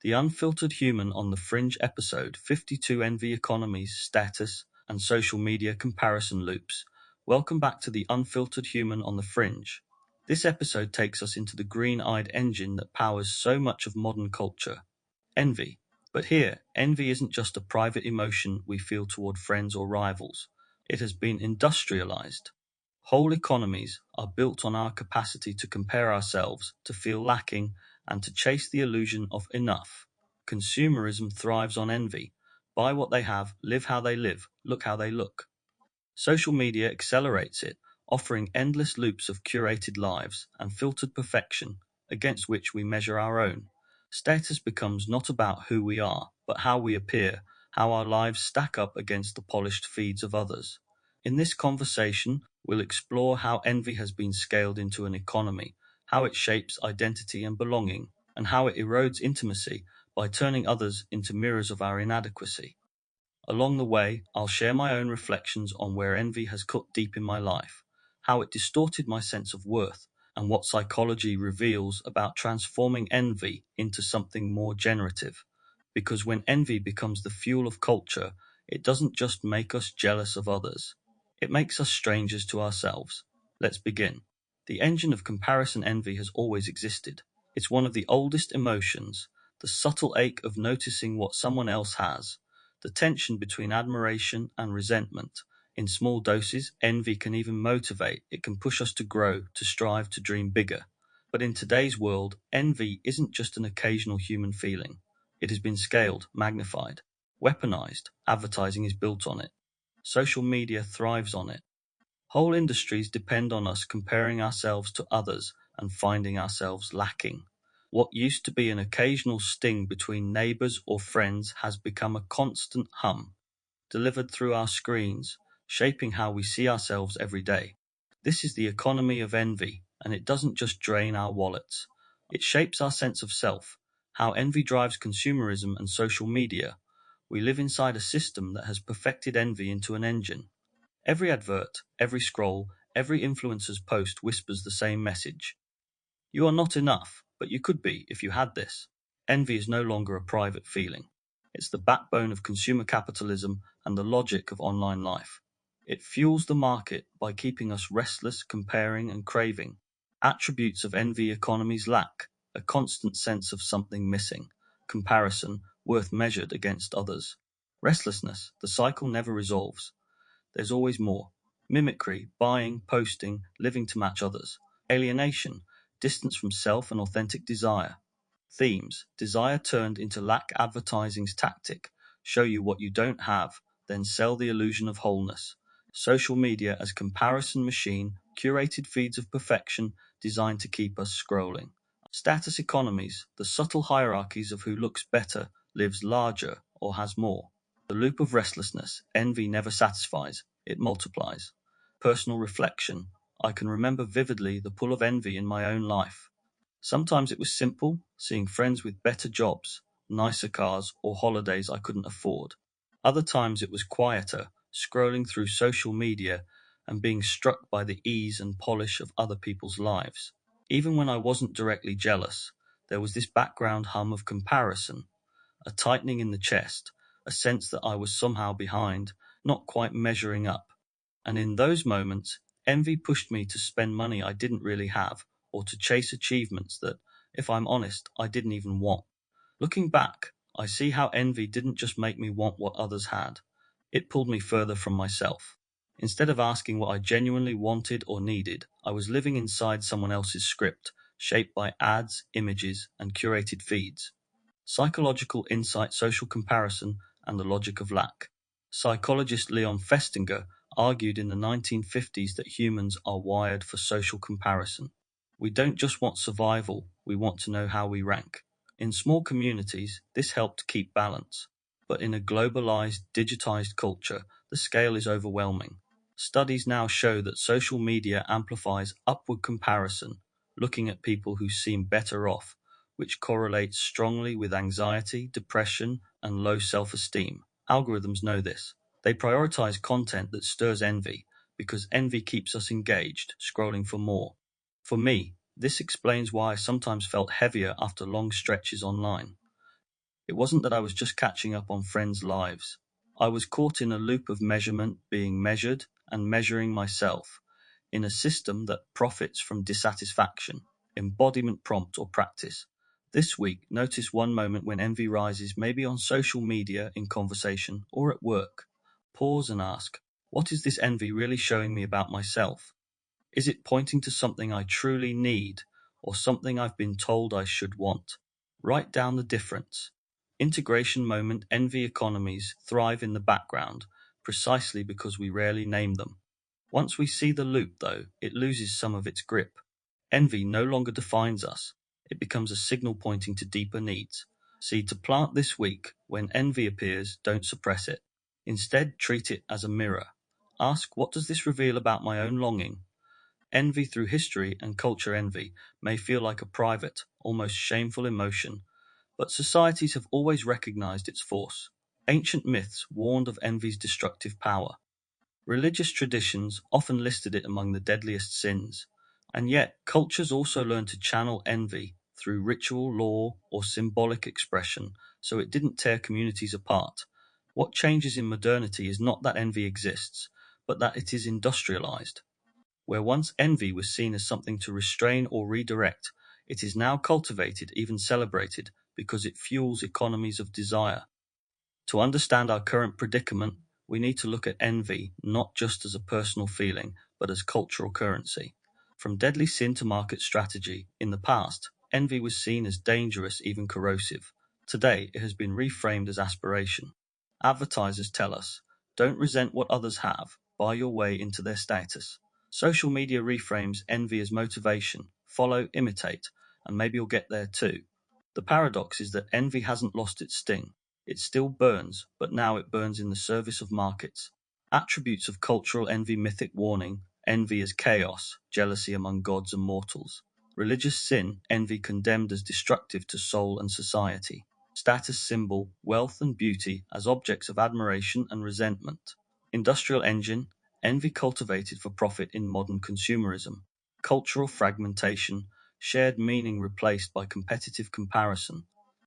the Unfiltered Human on the Fringe episode 52 Envy Economies, Status, and Social Media Comparison Loops. Welcome back to the Unfiltered Human on the Fringe. This episode takes us into the green-eyed engine that powers so much of modern culture, envy. But here, envy isn't just a private emotion we feel toward friends or rivals. It has been industrialized. Whole economies are built on our capacity to compare ourselves, to feel lacking, and to chase the illusion of enough. Consumerism thrives on envy. Buy what they have, live how they live, look how they look. Social media accelerates it, offering endless loops of curated lives and filtered perfection against which we measure our own. Status becomes not about who we are, but how we appear, how our lives stack up against the polished feeds of others. In this conversation, we'll explore how envy has been scaled into an economy, how it shapes identity and belonging, and how it erodes intimacy by turning others into mirrors of our inadequacy. Along the way, I'll share my own reflections on where envy has cut deep in my life, how it distorted my sense of worth, and what psychology reveals about transforming envy into something more generative. Because when envy becomes the fuel of culture, it doesn't just make us jealous of others, it makes us strangers to ourselves. Let's begin. The engine of comparison envy has always existed. It's one of the oldest emotions, the subtle ache of noticing what someone else has, the tension between admiration and resentment. In small doses, envy can even motivate. It can push us to grow, to strive, to dream bigger. But in today's world, envy isn't just an occasional human feeling. It has been scaled, magnified, weaponized. Advertising is built on it. Social media thrives on it. Whole industries depend on us comparing ourselves to others and finding ourselves lacking. What used to be an occasional sting between neighbors or friends has become a constant hum, delivered through our screens, shaping how we see ourselves every day. This is the economy of envy, and it doesn't just drain our wallets. It shapes our sense of self, how envy drives consumerism and social media. We live inside a system that has perfected envy into an engine. Every advert, every scroll, every influencer's post whispers the same message. You are not enough, but you could be if you had this. Envy is no longer a private feeling. It's the backbone of consumer capitalism and the logic of online life. It fuels the market by keeping us restless, comparing, and craving. Attributes of envy economies lack a constant sense of something missing, comparison, worth measured against others. Restlessness, the cycle never resolves. There's always more. Mimicry, buying, posting, living to match others. Alienation, distance from self and authentic desire. Themes, desire turned into lack advertising's tactic, show you what you don't have, then sell the illusion of wholeness. Social media as comparison machine, curated feeds of perfection designed to keep us scrolling. Status economies, the subtle hierarchies of who looks better, lives larger, or has more. The loop of restlessness, envy never satisfies, it multiplies. Personal reflection, I can remember vividly the pull of envy in my own life. Sometimes it was simple, seeing friends with better jobs, nicer cars, or holidays I couldn't afford. Other times it was quieter, scrolling through social media and being struck by the ease and polish of other people's lives. Even when I wasn't directly jealous, there was this background hum of comparison, a tightening in the chest, a sense that I was somehow behind, not quite measuring up. And in those moments, envy pushed me to spend money I didn't really have, or to chase achievements that, if I'm honest, I didn't even want. Looking back, I see how envy didn't just make me want what others had, it pulled me further from myself. Instead of asking what I genuinely wanted or needed, I was living inside someone else's script, shaped by ads, images, and curated feeds. Psychological insight, social comparison, and the logic of lack. Psychologist Leon Festinger argued in the 1950s that humans are wired for social comparison. We don't just want survival, we want to know how we rank. In small communities, this helped keep balance. But in a globalized, digitized culture, the scale is overwhelming. Studies now show that social media amplifies upward comparison, looking at people who seem better off, which correlates strongly with anxiety, depression, and low self-esteem. Algorithms know this. They prioritize content that stirs envy because envy keeps us engaged, scrolling for more. For me, this explains why I sometimes felt heavier after long stretches online. It wasn't that I was just catching up on friends' lives. I was caught in a loop of measurement, being measured and measuring myself, in a system that profits from dissatisfaction, embodiment prompt or practice. This week, notice one moment when envy rises, maybe on social media, in conversation, or at work. Pause and ask, what is this envy really showing me about myself? Is it pointing to something I truly need or something I've been told I should want? Write down the difference. Integration moment envy economies thrive in the background precisely because we rarely name them. Once we see the loop, though, it loses some of its grip. Envy no longer defines us, it becomes a signal pointing to deeper needs. Seed to plant this week: when envy appears, don't suppress it. Instead, treat it as a mirror. Ask, what does this reveal about my own longing? Envy through history and culture envy may feel like a private, almost shameful emotion, but societies have always recognized its force. Ancient myths warned of envy's destructive power. Religious traditions often listed it among the deadliest sins. And yet, cultures also learned to channel envy through ritual, law, or symbolic expression so it didn't tear communities apart. What changes in modernity is not that envy exists, but that it is industrialized. Where once envy was seen as something to restrain or redirect, it is now cultivated, even celebrated, because it fuels economies of desire. To understand our current predicament, we need to look at envy not just as a personal feeling, but as cultural currency. From deadly sin to market strategy, in the past, envy was seen as dangerous, even corrosive. Today, it has been reframed as aspiration. Advertisers tell us, don't resent what others have, buy your way into their status. Social media reframes envy as motivation: follow, imitate, and maybe you'll get there too. The paradox is that envy hasn't lost its sting. It still burns, but now it burns in the service of markets. Attributes of cultural envy: mythic warning, envy as chaos, jealousy among gods and mortals. Religious sin, envy condemned as destructive to soul and society. Status symbol, wealth and beauty as objects of admiration and resentment. Industrial engine, envy cultivated for profit in modern consumerism. Cultural fragmentation, shared meaning replaced by competitive comparison.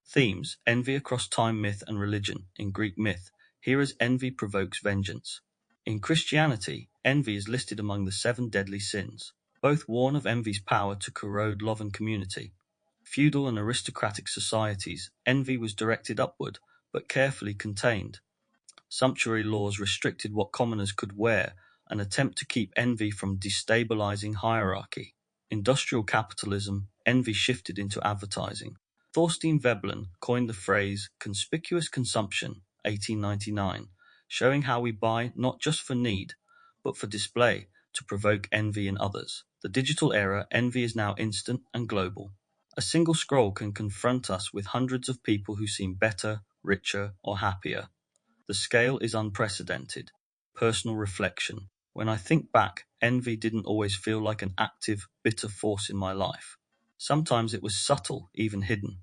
Themes: envy across time, myth, and religion. In Greek myth, here as envy provokes vengeance. In Christianity, envy is listed among the seven deadly sins. Both warn of envy's power to corrode love and community. Feudal and aristocratic societies, envy was directed upward, but carefully contained. Sumptuary laws restricted what commoners could wear, an attempt to keep envy from destabilizing hierarchy. Industrial capitalism, envy shifted into advertising. Thorstein Veblen coined the phrase conspicuous consumption, 1899, showing how we buy not just for need, but for display, to provoke envy in others. The digital era, envy is now instant and global. A single scroll can confront us with hundreds of people who seem better, richer, or happier. The scale is unprecedented. Personal reflection. When I think back, envy didn't always feel like an active, bitter force in my life. Sometimes it was subtle, even hidden.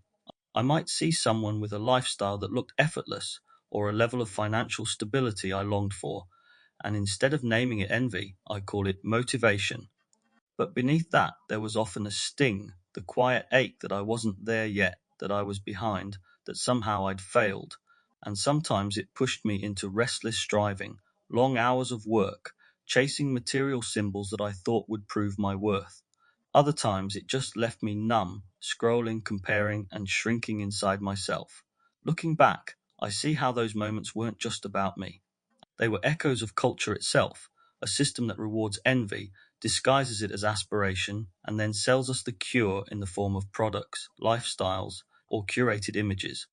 I might see someone with a lifestyle that looked effortless, or a level of financial stability I longed for, and instead of naming it envy, I call it motivation. But beneath that, there was often a sting, the quiet ache that I wasn't there yet, that I was behind, that somehow I'd failed. And sometimes it pushed me into restless striving, long hours of work, chasing material symbols that I thought would prove my worth. Other times it just left me numb, scrolling, comparing, and shrinking inside myself. Looking back, I see how those moments weren't just about me. They were echoes of culture itself, a system that rewards envy, disguises it as aspiration, and then sells us the cure in the form of products, lifestyles, or curated images.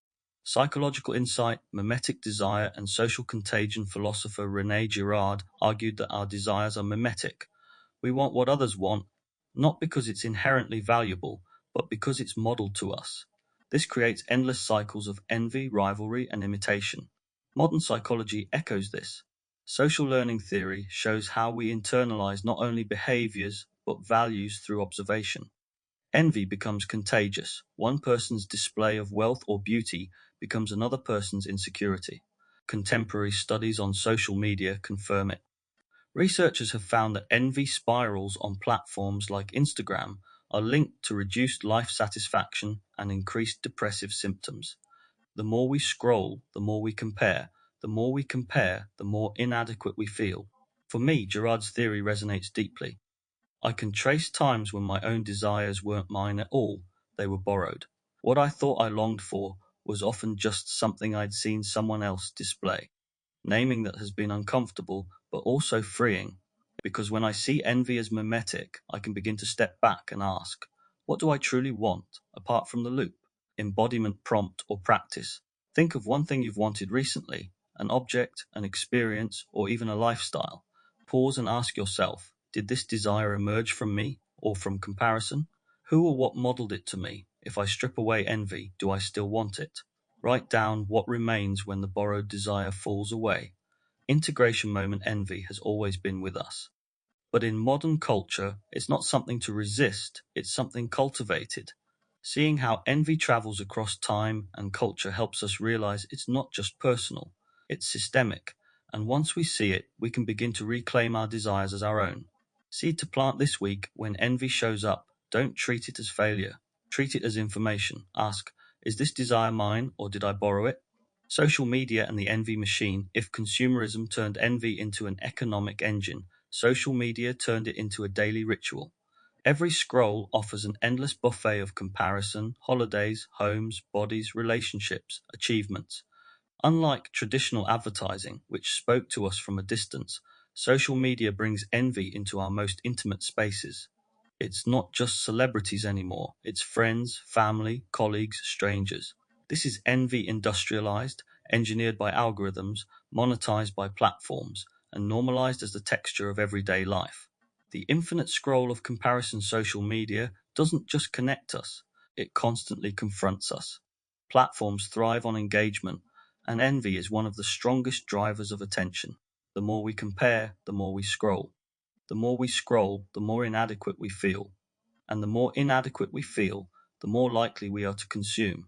Psychological insight, mimetic desire, and social contagion philosopher René Girard argued that our desires are mimetic. We want what others want, not because it's inherently valuable, but because it's modeled to us. This creates endless cycles of envy, rivalry, and imitation. Modern psychology echoes this. Social learning theory shows how we internalize not only behaviors, but values through observation. Envy becomes contagious. One person's display of wealth or beauty becomes another person's insecurity. Contemporary studies on social media confirm it. Researchers have found that envy spirals on platforms like Instagram are linked to reduced life satisfaction and increased depressive symptoms. The more we scroll, the more we compare. The more we compare, the more inadequate we feel. For me, Girard's theory resonates deeply. I can trace times when my own desires weren't mine at all, they were borrowed. What I thought I longed for was often just something I'd seen someone else display. Naming that has been uncomfortable, but also freeing, because when I see envy as mimetic, I can begin to step back and ask, what do I truly want, apart from the loop? Embodiment, prompt, or practice. Think of one thing you've wanted recently, an object, an experience, or even a lifestyle. Pause and ask yourself, did this desire emerge from me or from comparison? Who or what modeled it to me? If I strip away envy, do I still want it? Write down what remains when the borrowed desire falls away. Integration moment envy has always been with us. But in modern culture, it's not something to resist, it's something cultivated. Seeing how envy travels across time and culture helps us realize it's not just personal, it's systemic. And once we see it, we can begin to reclaim our desires as our own. Seed to plant this week: when envy shows up, don't treat it as failure. Treat it as information. Ask, is this desire mine or did I borrow it? Social media and the envy machine. If consumerism turned envy into an economic engine, social media turned it into a daily ritual. Every scroll offers an endless buffet of comparison: holidays, homes, bodies, relationships, achievements. Unlike traditional advertising, which spoke to us from a distance, social media brings envy into our most intimate spaces. It's not just celebrities anymore, it's friends, family, colleagues, strangers. This is envy industrialized, engineered by algorithms, monetized by platforms, and normalized as the texture of everyday life. The infinite scroll of comparison social media doesn't just connect us, it constantly confronts us. Platforms thrive on engagement, and envy is one of the strongest drivers of attention. The more we compare, the more we scroll. The more we scroll, the more inadequate we feel. And the more inadequate we feel, the more likely we are to consume.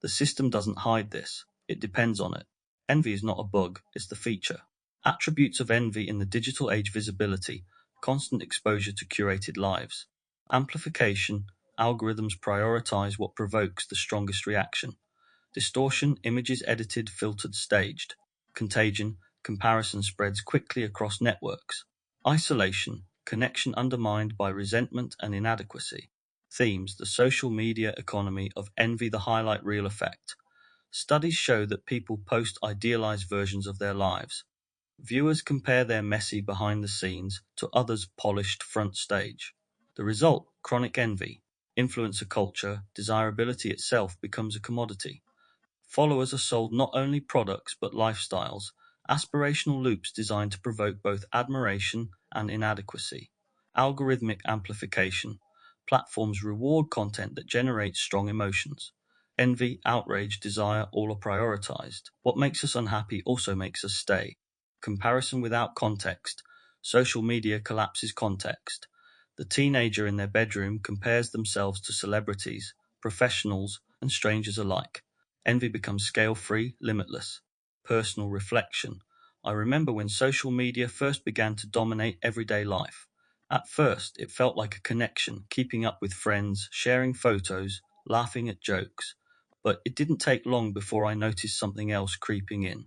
The system doesn't hide this, it depends on it. Envy is not a bug, it's the feature. Attributes of envy in the digital age: visibility, constant exposure to curated lives. Amplification, algorithms prioritize what provokes the strongest reaction. Distortion, images edited, filtered, staged. Contagion, comparison spreads quickly across networks. Isolation, connection undermined by resentment and inadequacy. Themes: the social media economy of envy, the highlight reel effect. Studies show that people post idealized versions of their lives. Viewers compare their messy behind the scenes to others' polished front stage. The result: chronic envy. Influencer culture, desirability itself becomes a commodity. Followers are sold not only products but lifestyles, aspirational loops designed to provoke both admiration and inadequacy. Algorithmic amplification. Platforms reward content that generates strong emotions. Envy, outrage, desire, all are prioritized. What makes us unhappy also makes us stay. Comparison without context. Social media collapses context. The teenager in their bedroom compares themselves to celebrities, professionals, and strangers alike. Envy becomes scale-free, limitless. Personal reflection. I remember when social media first began to dominate everyday life. At first, it felt like a connection, keeping up with friends, sharing photos, laughing at jokes. But it didn't take long before I noticed something else creeping in.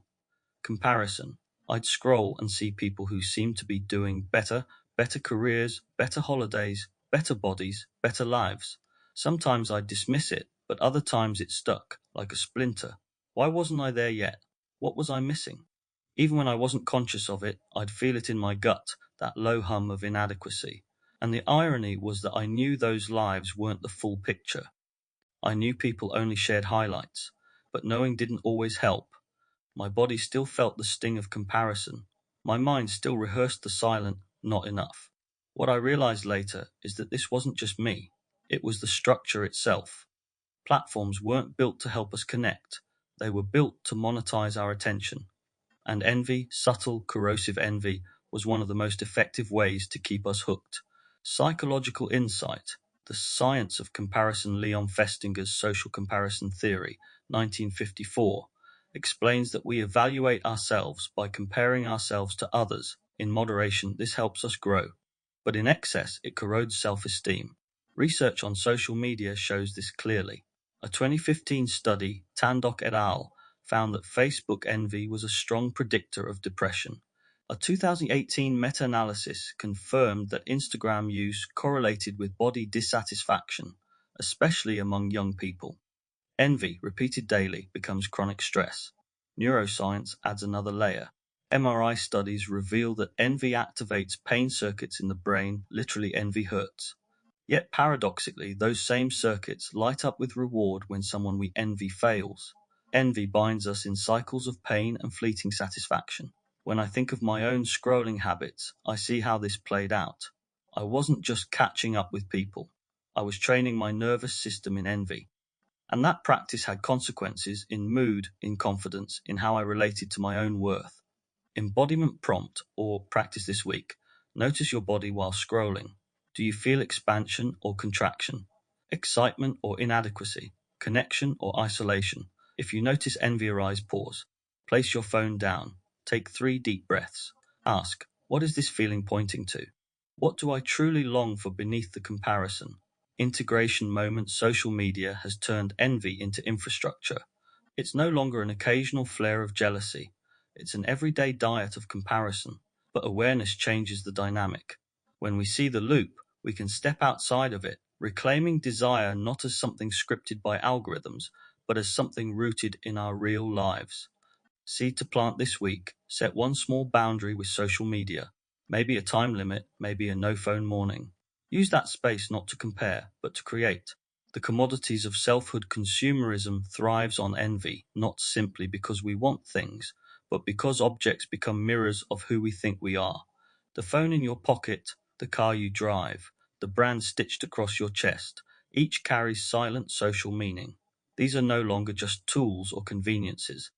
Comparison. I'd scroll and see people who seemed to be doing better: better careers, better holidays, better bodies, better lives. Sometimes I'd dismiss it, but other times it stuck, like a splinter. Why wasn't I there yet? What was I missing? Even when I wasn't conscious of it, I'd feel it in my gut, that low hum of inadequacy. And the irony was that I knew those lives weren't the full picture. I knew people only shared highlights, but knowing didn't always help. My body still felt the sting of comparison. My mind still rehearsed the silent "not enough." What I realized later is that this wasn't just me, it was the structure itself. Platforms weren't built to help us connect, they were built to monetize our attention. And envy, subtle, corrosive envy, was one of the most effective ways to keep us hooked. Psychological insight. The science of comparison. Leon Festinger's social comparison theory, 1954, explains that we evaluate ourselves by comparing ourselves to others. In moderation, this helps us grow, but in excess, it corrodes self-esteem. Research on social media shows this clearly. A 2015 study, Tandock et al., found that Facebook envy was a strong predictor of depression. A 2018 meta-analysis confirmed that Instagram use correlated with body dissatisfaction, especially among young people. Envy, repeated daily, becomes chronic stress. Neuroscience adds another layer. MRI studies reveal that envy activates pain circuits in the brain, literally envy hurts. Yet paradoxically, those same circuits light up with reward when someone we envy fails. Envy binds us in cycles of pain and fleeting satisfaction. When I think of my own scrolling habits, I see how this played out. I wasn't just catching up with people. I was training my nervous system in envy. And that practice had consequences in mood, in confidence, in how I related to my own worth. Embodiment prompt or practice this week. Notice your body while scrolling. Do you feel expansion or contraction? Excitement or inadequacy? Connection or isolation? If you notice envy arise, pause. Place your phone down. Take 3 deep breaths. Ask, what is this feeling pointing to? What do I truly long for beneath the comparison? Integration moment social media has turned envy into infrastructure. It's no longer an occasional flare of jealousy. It's an everyday diet of comparison. But awareness changes the dynamic. When we see the loop, we can step outside of it, reclaiming desire not as something scripted by algorithms, but as something rooted in our real lives. Seed to plant this week, set one small boundary with social media. Maybe a time limit, maybe a no phone morning. Use that space not to compare, but to create. The commodities of selfhood consumerism thrives on envy, not simply because we want things, but because objects become mirrors of who we think we are. The phone in your pocket, the car you drive, the brand stitched across your chest, each carries silent social meaning. These are no longer just tools or conveniences.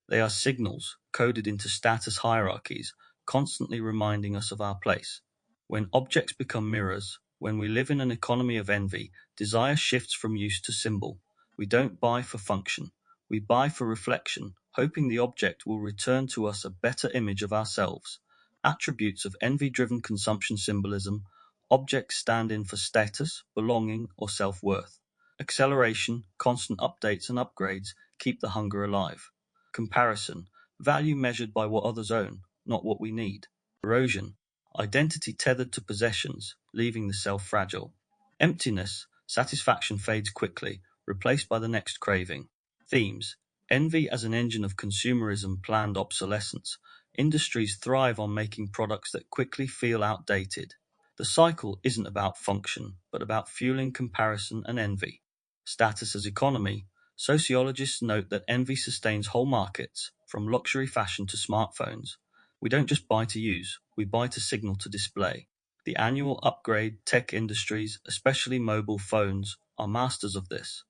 They are signals coded into status hierarchies, constantly reminding us of our place. When objects become mirrors, when we live in an economy of envy, desire shifts from use to symbol. We don't buy for function. We buy for reflection, hoping the object will return to us a better image of ourselves. Attributes of envy-driven consumption symbolism. Objects stand in for status, belonging, or self-worth. Acceleration, constant updates and upgrades keep the hunger alive. Comparison, value measured by what others own, not what we need. Erosion, identity tethered to possessions, leaving the self fragile. Emptiness, satisfaction fades quickly, replaced by the next craving. Themes, envy as an engine of consumerism, planned obsolescence. Industries thrive on making products that quickly feel outdated. The cycle isn't about function, but about fueling comparison and envy. Status as economy, sociologists note that envy sustains whole markets, from luxury fashion to smartphones. We don't just buy to use, we buy to signal to display. The annual upgrade tech industries, especially mobile phones, are masters of this.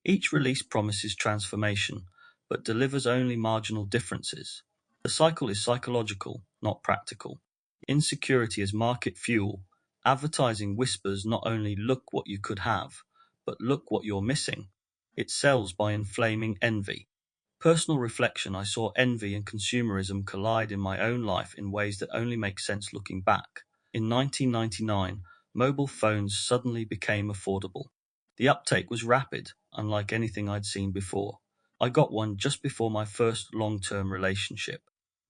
Each release promises transformation, but delivers only marginal differences. The cycle is psychological, not practical. Insecurity is market fuel. Advertising whispers not only look what you could have, but look what you're missing. It sells by inflaming envy. Personal reflection, I saw envy and consumerism collide in my own life in ways that only make sense looking back. In 1999, mobile phones suddenly became affordable. The uptake was rapid, unlike anything I'd seen before. I got one just before my first long-term relationship.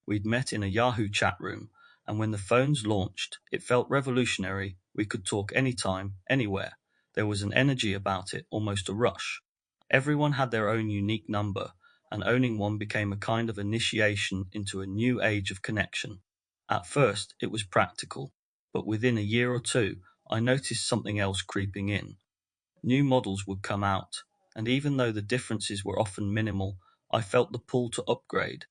We'd met in a Yahoo chat room, and when the phones launched, it felt revolutionary. We could talk anytime, anywhere. There was an energy about it, almost a rush. Everyone had their own unique number, and owning one became a kind of initiation into a new age of connection. At first, it was practical, but within a year or two, I noticed something else creeping in. New models would come out, and even though the differences were often minimal, I felt the pull to upgrade.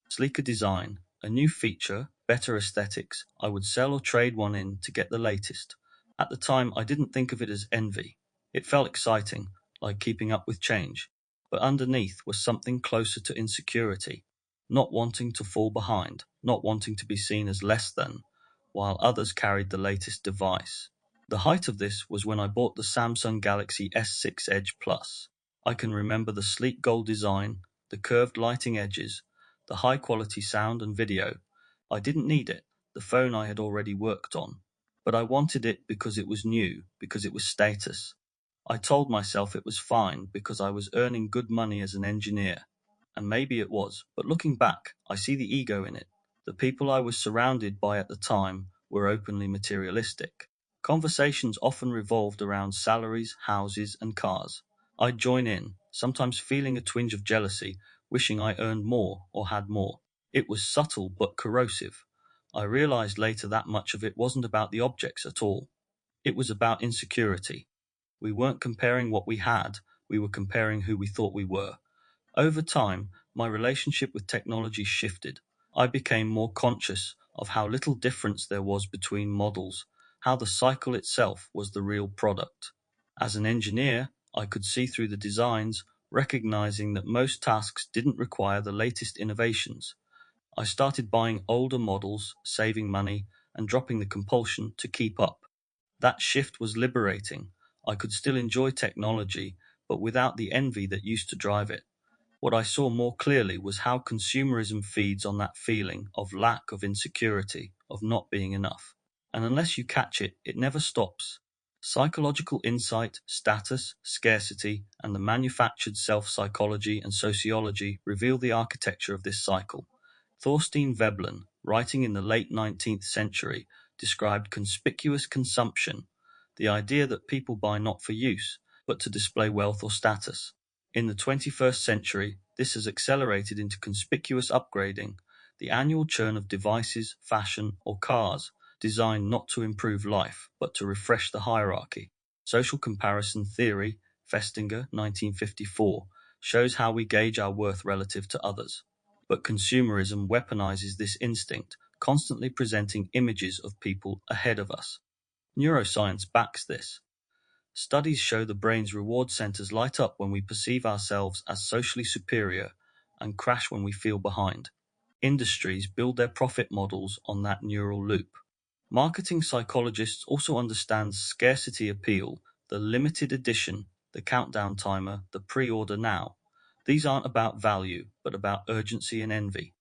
Sleeker design, a new feature, better aesthetics, I would sell or trade one in to get the latest. At the time, I didn't think of it as envy. It felt exciting, like keeping up with change. But underneath was something closer to insecurity, not wanting to fall behind, not wanting to be seen as less than, while others carried the latest device. The height of this was when I bought the Samsung Galaxy S6 Edge Plus. I can remember the sleek gold design, the curved lighting edges, the high quality sound and video. I didn't need it, the phone I had already worked on. But I wanted it because it was new, because it was status. I told myself it was fine because I was earning good money as an engineer. And maybe it was, but looking back, I see the ego in it. The people I was surrounded by at the time were openly materialistic. Conversations often revolved around salaries, houses, and cars. I'd join in, sometimes feeling a twinge of jealousy, wishing I earned more or had more. It was subtle but corrosive. I realized later that much of it wasn't about the objects at all. It was about insecurity. We weren't comparing what we had, we were comparing who we thought we were. Over time, my relationship with technology shifted. I became more conscious of how little difference there was between models, how the cycle itself was the real product. As an engineer, I could see through the designs, recognizing that most tasks didn't require the latest innovations. I started buying older models, saving money, and dropping the compulsion to keep up. That shift was liberating. I could still enjoy technology, but without the envy that used to drive it. What I saw more clearly was how consumerism feeds on that feeling of lack, of insecurity, of not being enough. And unless you catch it, it never stops. Psychological insight, status, scarcity, and the manufactured self psychology and sociology reveal the architecture of this cycle. Thorstein Veblen, writing in the late 19th century, described conspicuous consumption, the idea that people buy not for use, but to display wealth or status. In the 21st century, this has accelerated into conspicuous upgrading, the annual churn of devices, fashion, or cars designed not to improve life, but to refresh the hierarchy. Social comparison theory, Festinger, 1954, shows how we gauge our worth relative to others. But consumerism weaponizes this instinct, constantly presenting images of people ahead of us. Neuroscience backs this. Studies show the brain's reward centers light up when we perceive ourselves as socially superior and crash when we feel behind. Industries build their profit models on that neural loop. Marketing psychologists also understand scarcity appeal, the limited edition, the countdown timer, the pre-order now. These aren't about value, but about urgency and envy.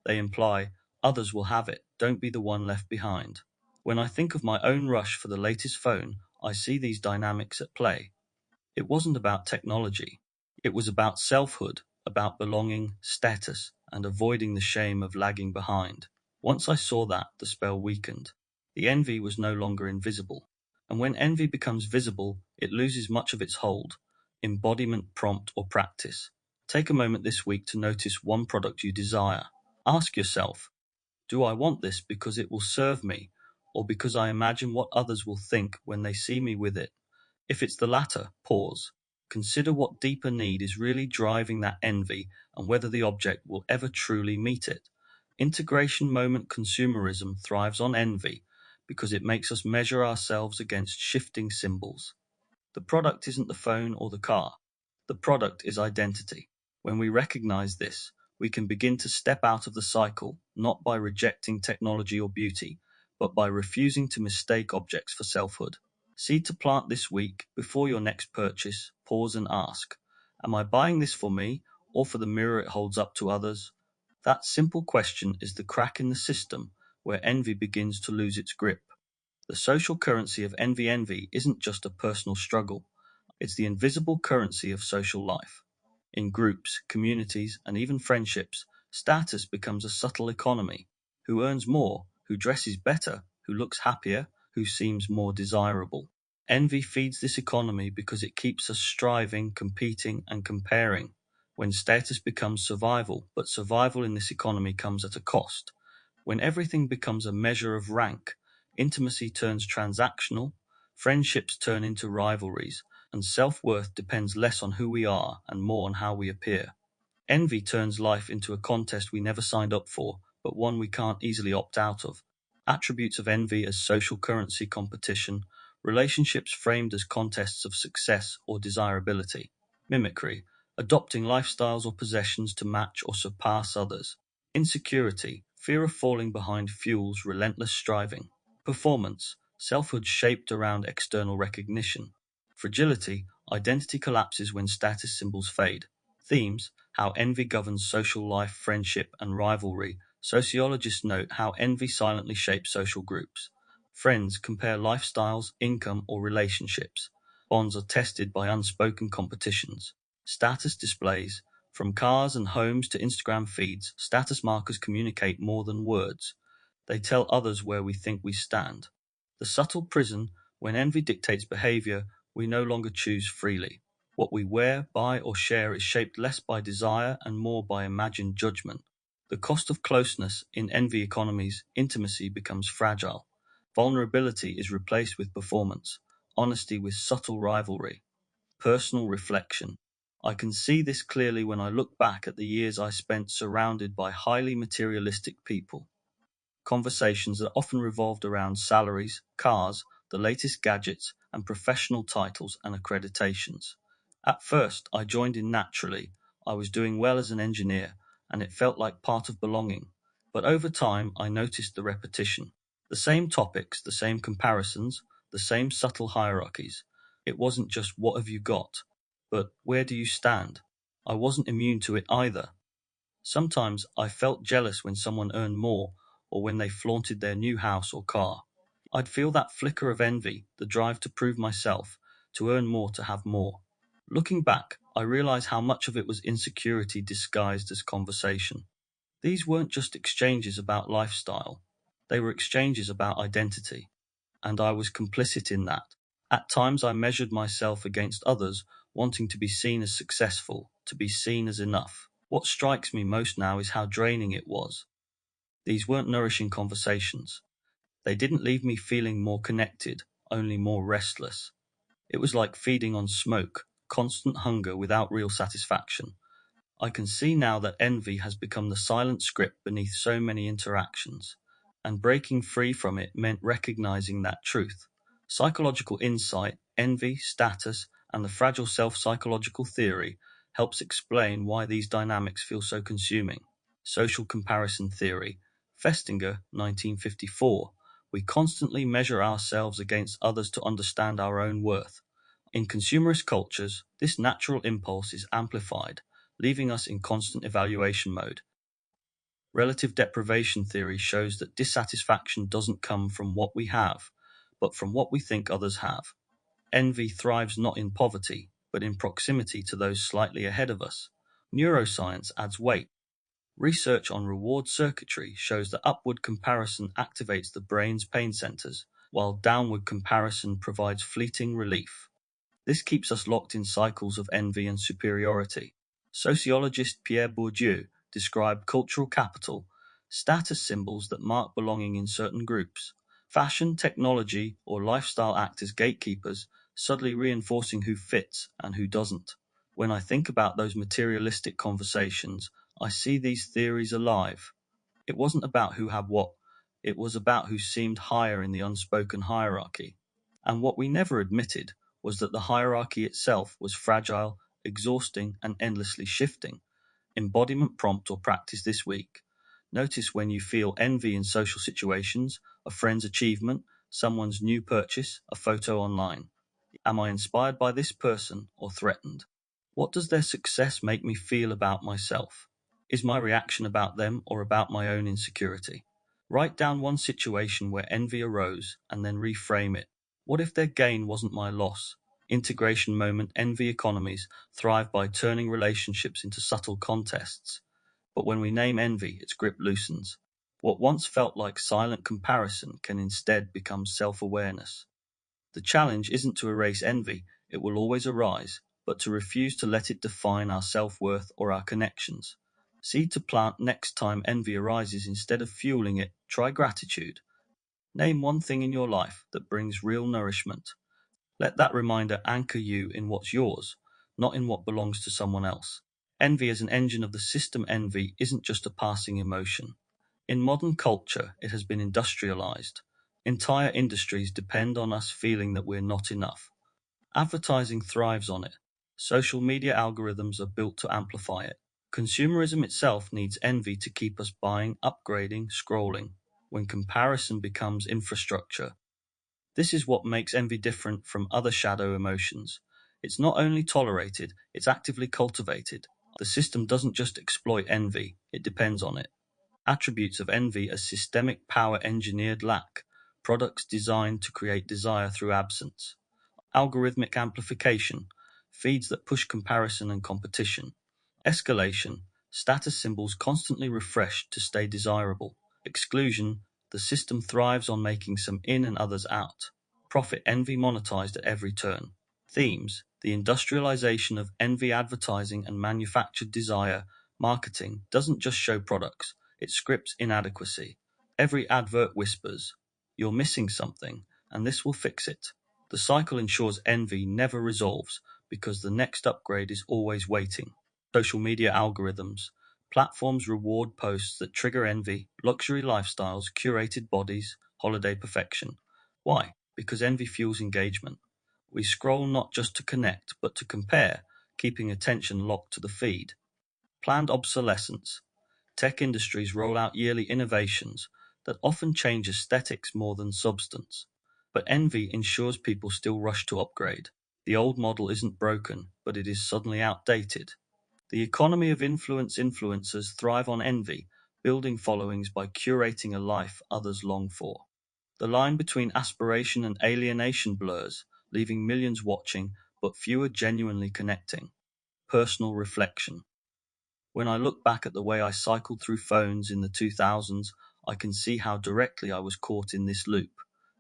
They imply, others will have it, don't be the one left behind. When I think of my own rush for the latest phone, I see these dynamics at play. It wasn't about technology. It was about selfhood, about belonging, status, and avoiding the shame of lagging behind. Once I saw that, the spell weakened. The envy was no longer invisible. And when envy becomes visible, it loses much of its hold, embodiment, prompt, or practice. Take a moment this week to notice one product you desire. Ask yourself, do I want this because it will serve me, or because I imagine what others will think when they see me with it? If it's the latter, pause. Consider what deeper need is really driving that envy and whether the object will ever truly meet it. Integration moment consumerism thrives on envy because it makes us measure ourselves against shifting symbols. The product isn't the phone or the car. The product is identity. When we recognize this, we can begin to step out of the cycle, not by rejecting technology or beauty, but by refusing to mistake objects for selfhood. Seed to plant this week, before your next purchase, pause and ask, am I buying this for me or for the mirror it holds up to others? That simple question is the crack in the system where envy begins to lose its grip. The social currency of envy isn't just a personal struggle, it's the invisible currency of social life. In groups, communities, and even friendships, status becomes a subtle economy. Who earns more, who dresses better, who looks happier, who seems more desirable. Envy feeds this economy because it keeps us striving, competing, and comparing. When status becomes survival, but survival in this economy comes at a cost. When everything becomes a measure of rank, intimacy turns transactional, friendships turn into rivalries, and self-worth depends less on who we are and more on how we appear. Envy turns life into a contest we never signed up for, but one we can't easily opt out of. Attributes of envy as social currency competition, relationships framed as contests of success or desirability. Mimicry, adopting lifestyles or possessions to match or surpass others. Insecurity, fear of falling behind fuels relentless striving. Performance, selfhood shaped around external recognition. Fragility, identity collapses when status symbols fade. Themes, how envy governs social life, friendship, and rivalry. Sociologists note how envy silently shapes social groups. Friends compare lifestyles, income, or relationships. bonds are tested by unspoken competitions. Status displays, from cars and homes to Instagram feeds, status markers communicate more than words. They tell others where we think we stand. The subtle prison, when envy dictates behavior, we no longer choose freely. What we wear, buy, or share is shaped less by desire and more by imagined judgment. The cost of closeness in envy economies, intimacy becomes fragile. Vulnerability is replaced with performance, honesty with subtle rivalry. Personal reflection. I can see this clearly when I look back at the years I spent surrounded by highly materialistic people. Conversations that often revolved around salaries, cars, the latest gadgets, and professional titles and accreditations. At first, I joined in naturally. I was doing well as an engineer, and it felt like part of belonging. But over time, I noticed the repetition. The same topics, the same comparisons, the same subtle hierarchies. It wasn't just what have you got, but where do you stand? I wasn't immune to it either. Sometimes I felt jealous when someone earned more or when they flaunted their new house or car. I'd feel that flicker of envy, the drive to prove myself, to earn more, to have more. Looking back, I realize how much of it was insecurity disguised as conversation. These weren't just exchanges about lifestyle, they were exchanges about identity, and I was complicit in that. At times I measured myself against others, wanting to be seen as successful, to be seen as enough. What strikes me most now is how draining it was. These weren't nourishing conversations. They didn't leave me feeling more connected, only more restless. It was like feeding on smoke, constant hunger without real satisfaction. I can see now that envy has become the silent script beneath so many interactions, and breaking free from it meant recognizing that truth. Psychological insight, envy, status, and the fragile self psychological theory helps explain why these dynamics feel so consuming. Social comparison theory, Festinger, 1954. We constantly measure ourselves against others to understand our own worth. In consumerist cultures, this natural impulse is amplified, leaving us in constant evaluation mode. Relative deprivation theory shows that dissatisfaction doesn't come from what we have, but from what we think others have. Envy thrives not in poverty, but in proximity to those slightly ahead of us. Neuroscience adds weight. Research on reward circuitry shows that upward comparison activates the brain's pain centers, while downward comparison provides fleeting relief. This keeps us locked in cycles of envy and superiority. Sociologist Pierre Bourdieu described cultural capital, status symbols that mark belonging in certain groups. Fashion, technology, or lifestyle act as gatekeepers, subtly reinforcing who fits and who doesn't. When I think about those materialistic conversations, I see these theories alive. It wasn't about who had what, it was about who seemed higher in the unspoken hierarchy. And what we never admitted was that the hierarchy itself was fragile, exhausting, and endlessly shifting. Embodiment prompt or practice this week. Notice when you feel envy in social situations, a friend's achievement, someone's new purchase, a photo online. Am I inspired by this person or threatened? What does their success make me feel about myself? Is my reaction about them or about my own insecurity? Write down one situation where envy arose and then reframe it. What if their gain wasn't my loss? Integration moment. Envy economies thrive by turning relationships into subtle contests. But when we name envy, its grip loosens. What once felt like silent comparison can instead become self-awareness. The challenge isn't to erase envy, it will always arise, but to refuse to let it define our self-worth or our connections. Seed to plant next time envy arises. Instead of fueling it, try gratitude. Name one thing in your life that brings real nourishment. Let that reminder anchor you in what's yours, not in what belongs to someone else. Envy as an engine of the system. Envy isn't just a passing emotion. In modern culture, it has been industrialized. Entire industries depend on us feeling that we're not enough. Advertising thrives on it. Social media algorithms are built to amplify it. Consumerism itself needs envy to keep us buying, upgrading, scrolling. When comparison becomes infrastructure, this is what makes envy different from other shadow emotions. It's not only tolerated, it's actively cultivated. The system doesn't just exploit envy, it depends on it. Attributes of envy as systemic power engineered lack, products designed to create desire through absence. Algorithmic amplification, feeds that push comparison and competition. Escalation, status symbols constantly refreshed to stay desirable. Exclusion, the system thrives on making some in and others out. Profit envy monetized at every turn. Themes, the industrialization of envy advertising and manufactured desire marketing doesn't just show products, it scripts inadequacy. Every advert whispers, "You're missing something, and this will fix it." The cycle ensures envy never resolves because the next upgrade is always waiting. Social media algorithms. Platforms reward posts that trigger envy, luxury lifestyles, curated bodies, holiday perfection. Why? Because envy fuels engagement. We scroll not just to connect, but to compare, keeping attention locked to the feed. Planned obsolescence. Tech industries roll out yearly innovations that often change aesthetics more than substance. But envy ensures people still rush to upgrade. The old model isn't broken, but it is suddenly outdated. The economy of influencers thrive on envy, building followings by curating a life others long for. The line between aspiration and alienation blurs, leaving millions watching, but fewer genuinely connecting. Personal reflection. When I look back at the way I cycled through phones in the 2000s, I can see how directly I was caught in this loop.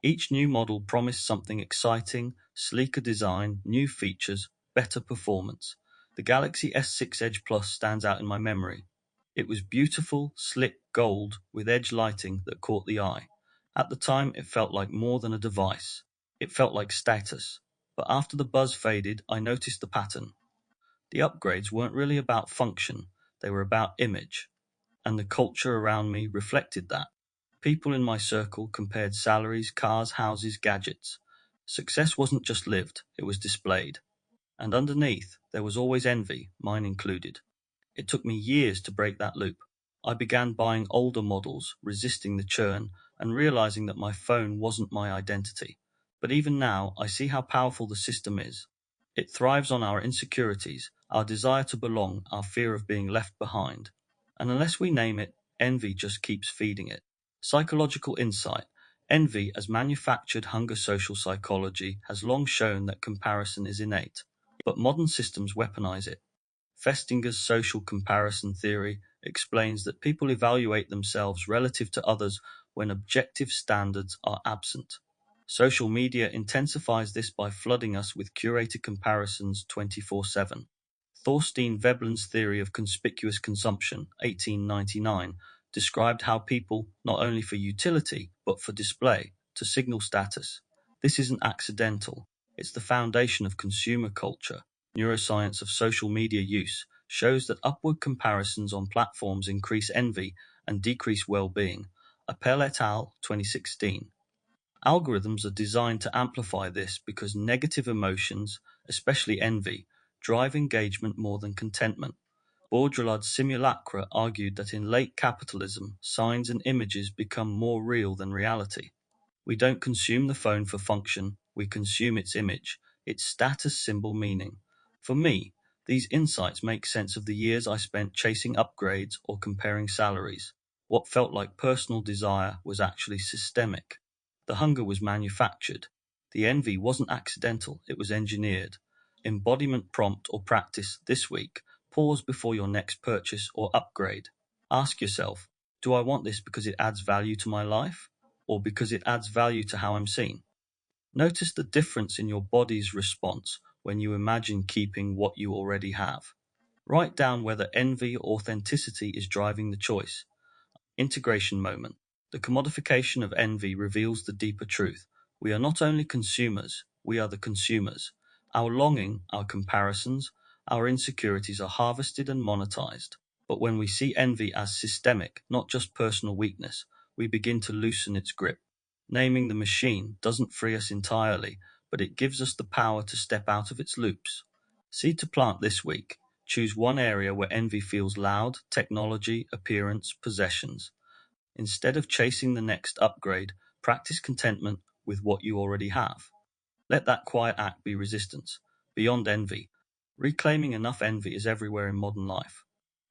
Each new model promised something exciting, sleeker design, new features, better performance. The Galaxy S6 Edge Plus stands out in my memory. It was beautiful, slick gold with edge lighting that caught the eye. At the time, it felt like more than a device. It felt like status. But after the buzz faded, I noticed the pattern. The upgrades weren't really about function, they were about image, and the culture around me reflected that. People in my circle compared salaries, cars, houses, gadgets. Success wasn't just lived, it was displayed. And underneath, there was always envy, mine included. It took me years to break that loop. I began buying older models, resisting the churn, and realizing that my phone wasn't my identity. But even now, I see how powerful the system is. It thrives on our insecurities, our desire to belong, our fear of being left behind. And unless we name it, envy just keeps feeding it. Psychological insight. Envy, as manufactured hunger social psychology, has long shown that comparison is innate. But modern systems weaponize it. Festinger's social comparison theory explains that people evaluate themselves relative to others when objective standards are absent. Social media intensifies this by flooding us with curated comparisons 24/7. Thorstein Veblen's theory of conspicuous consumption, 1899, described how people, not only for utility, but for display, to signal status. This isn't accidental. It's the foundation of consumer culture. Neuroscience of social media use shows that upward comparisons on platforms increase envy and decrease well-being. Appel et al. 2016. Algorithms are designed to amplify this because negative emotions, especially envy, drive engagement more than contentment. Baudrillard's simulacra argued that in late capitalism, signs and images become more real than reality. We don't consume the phone for function, we consume its image, its status symbol meaning. For me, these insights make sense of the years I spent chasing upgrades or comparing salaries. What felt like personal desire was actually systemic. The hunger was manufactured. The envy wasn't accidental, it was engineered. Embodiment prompt or practice this week. Pause before your next purchase or upgrade. Ask yourself, do I want this because it adds value to my life, or because it adds value to how I'm seen? Notice the difference in your body's response when you imagine keeping what you already have. Write down whether envy or authenticity is driving the choice. Integration moment. The commodification of envy reveals the deeper truth. We are not only consumers, we are the consumers. Our longing, our comparisons, our insecurities are harvested and monetized. But when we see envy as systemic, not just personal weakness, we begin to loosen its grip. Naming the machine doesn't free us entirely, but it gives us the power to step out of its loops. Seed to plant this week. Choose one area where envy feels loud: technology, appearance, possessions. Instead of chasing the next upgrade, practice contentment with what you already have. Let that quiet act be resistance. Beyond envy. Reclaiming enough envy is everywhere in modern life.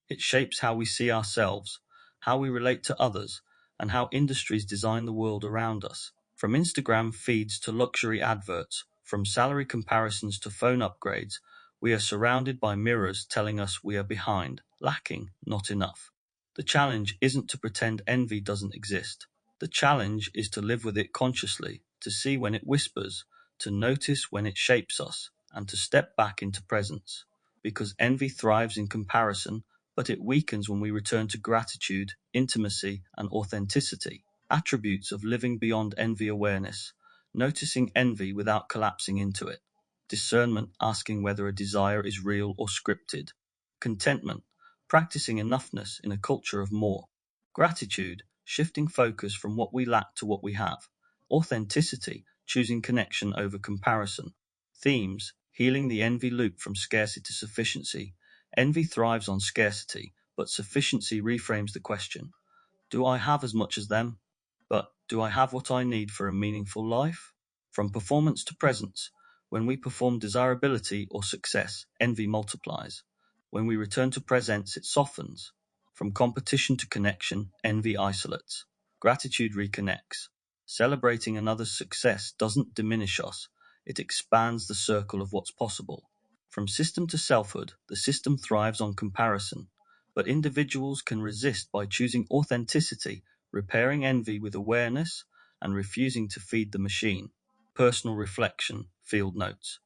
It shapes how we see ourselves, how we relate to others, and how industries design the world around us. From Instagram feeds to luxury adverts, From salary comparisons to phone upgrades, we are surrounded by mirrors telling us we are behind, lacking, not enough. The challenge isn't to pretend envy doesn't exist. The challenge is to live with it consciously, to see when it whispers, to notice when it shapes us, and to step back into presence. Because envy thrives in comparison, but it weakens when we return to gratitude, intimacy, and authenticity, attributes of living beyond envy awareness, noticing envy without collapsing into it, discernment, asking whether a desire is real or scripted, contentment, practicing enoughness in a culture of more, gratitude, shifting focus from what we lack to what we have, authenticity, choosing connection over comparison, themes, healing the envy loop from scarcity to sufficiency. Envy thrives on scarcity, but sufficiency reframes the question: do I have as much as them? But do I have what I need for a meaningful life? From performance to presence, when we perform desirability or success, envy multiplies. When we return to presence, it softens. From competition to connection, envy isolates. Gratitude reconnects. Celebrating another's success doesn't diminish us, it expands the circle of what's possible. From system to selfhood, the system thrives on comparison, but individuals can resist by choosing authenticity, repairing envy with awareness, and refusing to feed the machine. Personal reflection, field notes.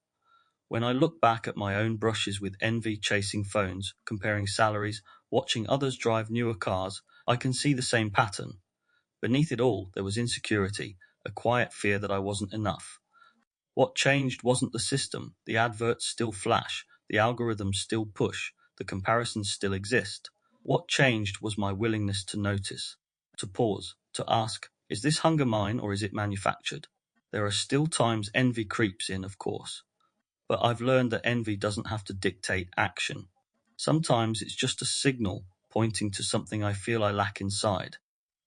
When I look back at my own brushes with envy, chasing phones, comparing salaries, watching others drive newer cars, I can see the same pattern. Beneath it all, there was insecurity, a quiet fear that I wasn't enough. What changed wasn't the system. The adverts still flash, the algorithms still push, the comparisons still exist. What changed was my willingness to notice, to pause, to ask, is this hunger mine or is it manufactured? There are still times envy creeps in, of course, but I've learned that envy doesn't have to dictate action. Sometimes it's just a signal pointing to something I feel I lack inside.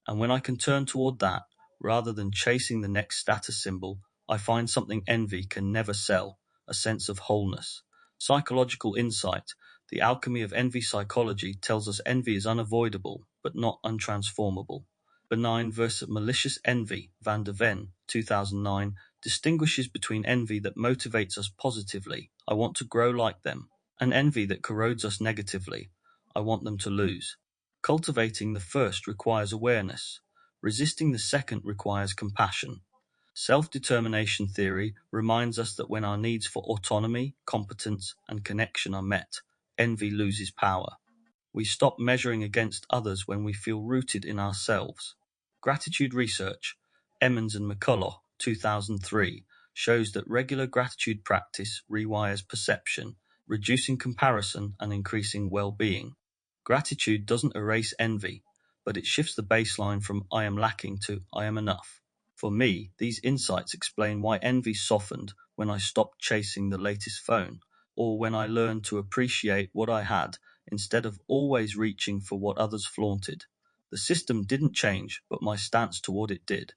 And when I can turn toward that, rather than chasing the next status symbol, I find something envy can never sell: a sense of wholeness. Psychological insight. The alchemy of envy psychology tells us envy is unavoidable, but not untransformable. Benign versus malicious envy, Van der Ven, 2009, distinguishes between envy that motivates us positively, I want to grow like them, and envy that corrodes us negatively, I want them to lose. Cultivating the first requires awareness. Resisting the second requires compassion. Self-determination theory reminds us that when our needs for autonomy, competence, and connection are met, envy loses power. We stop measuring against others when we feel rooted in ourselves. Gratitude research, Emmons and McCullough, 2003, shows that regular gratitude practice rewires perception, reducing comparison and increasing well-being. Gratitude doesn't erase envy, but it shifts the baseline from I am lacking to I am enough. For me, these insights explain why envy softened when I stopped chasing the latest phone, or when I learned to appreciate what I had instead of always reaching for what others flaunted. The system didn't change, but my stance toward it did.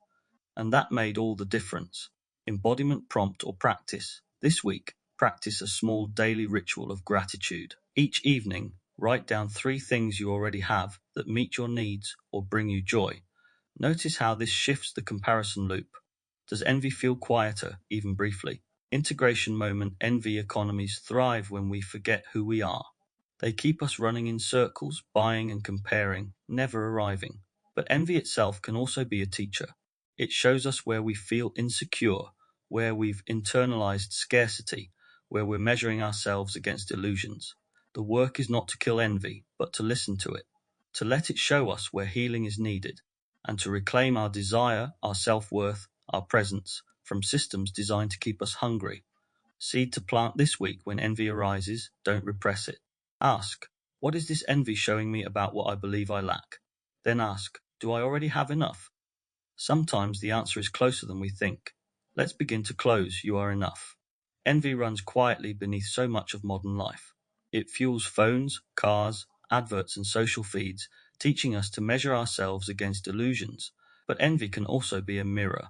And that made all the difference. Embodiment, prompt, or practice. This week, practice a small daily ritual of gratitude. Each evening, write down 3 things you already have that meet your needs or bring you joy. Notice how this shifts the comparison loop. Does envy feel quieter, even briefly? Integration moment. Envy economies thrive when we forget who we are. They keep us running in circles, buying and comparing, never arriving. But envy itself can also be a teacher. It shows us where we feel insecure, where we've internalized scarcity, where we're measuring ourselves against illusions. The work is not to kill envy, but to listen to it, to let it show us where healing is needed, and to reclaim our desire, our self-worth, our presence from systems designed to keep us hungry. Seed to plant this week. When envy arises, don't repress it. Ask, what is this envy showing me about what I believe I lack? Then ask, do I already have enough? Sometimes the answer is closer than we think. Let's begin to close. You are enough. Envy runs quietly beneath so much of modern life. It fuels phones, cars, adverts, and social feeds, teaching us to measure ourselves against illusions. But envy can also be a mirror.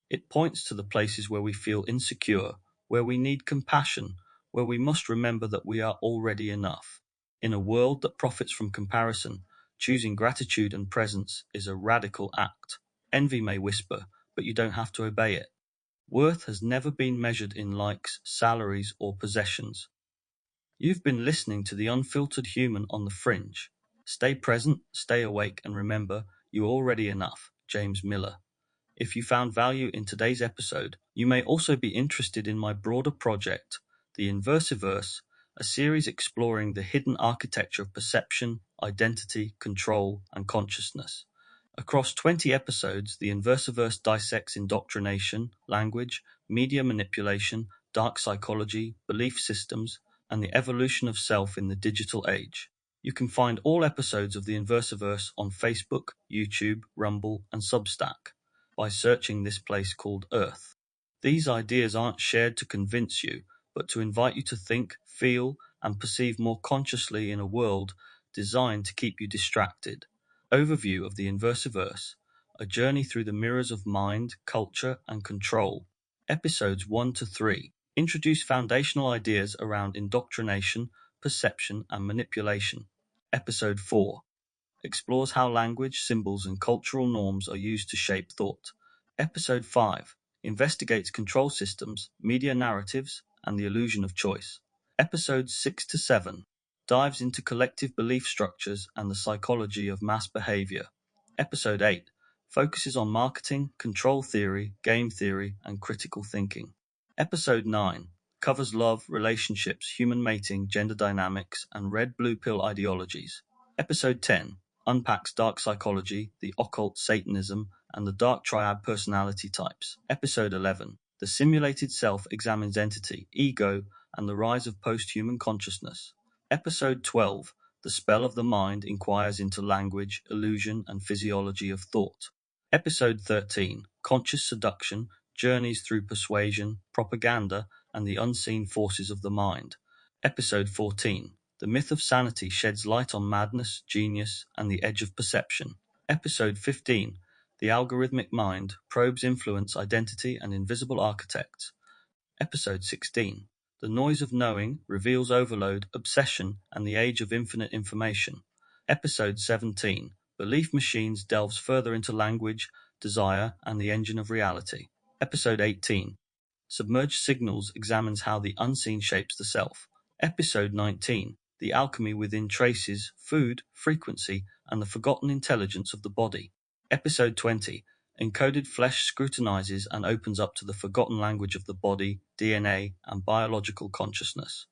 It points to the places where we feel insecure, where we need compassion, where we must remember that we are already enough. In a world that profits from comparison, choosing gratitude and presence is a radical act. Envy may whisper, but you don't have to obey it. Worth has never been measured in likes, salaries, or possessions. You've been listening to the Unfiltered Human on the Fringe. Stay present, stay awake, and remember, you're already enough. James Miller. If you found value in today's episode, you may also be interested in my broader project, The Inversiverse, a series exploring the hidden architecture of perception, identity, control, and consciousness. Across 20 episodes, The Inversiverse dissects indoctrination, language, media manipulation, dark psychology, belief systems, and the evolution of self in the digital age. You can find all episodes of The Inversiverse on Facebook, YouTube, Rumble, and Substack by searching this place called Earth. These ideas aren't shared to convince you, but to invite you to think, feel, and perceive more consciously in a world designed to keep you distracted. Overview of the Inversiverse, a journey through the mirrors of mind, culture, and control. Episodes 1 to 3 introduce foundational ideas around indoctrination, perception, and manipulation. Episode 4 explores how language, symbols, and cultural norms are used to shape thought. Episode 5 investigates control systems, media narratives, and the illusion of choice. Episodes 6 to 7 dives into collective belief structures and the psychology of mass behavior. Episode 8 focuses on marketing, control theory, game theory, and critical thinking. Episode 9 covers love, relationships, human mating, gender dynamics, and red-blue pill ideologies. Episode 10 unpacks dark psychology, the occult, Satanism, and the dark triad personality types. Episode 11 The Simulated Self examines entity, ego, and the rise of post-human consciousness. Episode 12 The Spell of the Mind inquires into language, illusion, and physiology of thought. Episode 13 Conscious Seduction journeys through persuasion, propaganda, and the unseen forces of the mind. Episode 14 The Myth of Sanity sheds light on madness, genius, and the edge of perception. Episode 15 The Algorithmic Mind probes influence, identity, and invisible architects. Episode 16 The Noise of Knowing reveals overload, obsession, and the age of infinite information. Episode 17 Belief Machines delves further into language, desire, and the engine of reality. Episode 18 Submerged Signals examines how the unseen shapes the self. Episode 19 The Alchemy Within traces food, frequency, and the forgotten intelligence of the body. Episode 20 Encoded Flesh scrutinizes and opens up to the forgotten language of the body, DNA, and biological consciousness.